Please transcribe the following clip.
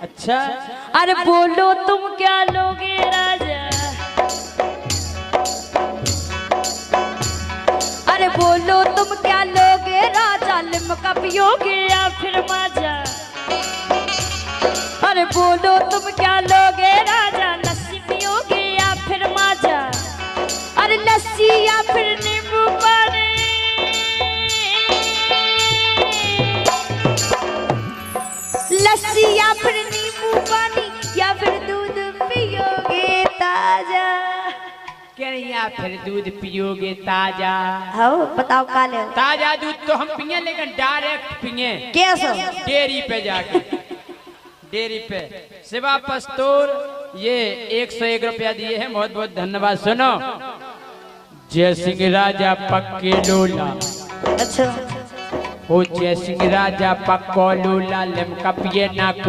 अच्छा अरे बोलो तुम क्या लोगे राजा, अरे बोलो तुम क्या लोगे राजा, लिम्का पियोगे या फिर माजा। अरे बोलो तुम क्या लोगे राजा, लस्सी पियोगे या फिर माजा। अरे लस्सी या फिर नींबू पानी, लस्सी या फिर नींबू पानी, या फिर दूध पियोगे ताजा। क्या या फिर दूध पियोगे ताजा। हाँ बताओ काले ताजा दूध तो हम पिए, लेकिन डायरेक्ट पिए कैसे? डेयरी पे जाके, डेयरी पे। शिवा पस्तूर ये 101 रुपया दिए हैं, बहुत बहुत धन्यवाद। सुनो, जय सिंह राजा पक्के लोला, अच्छा हो जय सिंह राजा पक्को लोला, लिम्का पिए ना को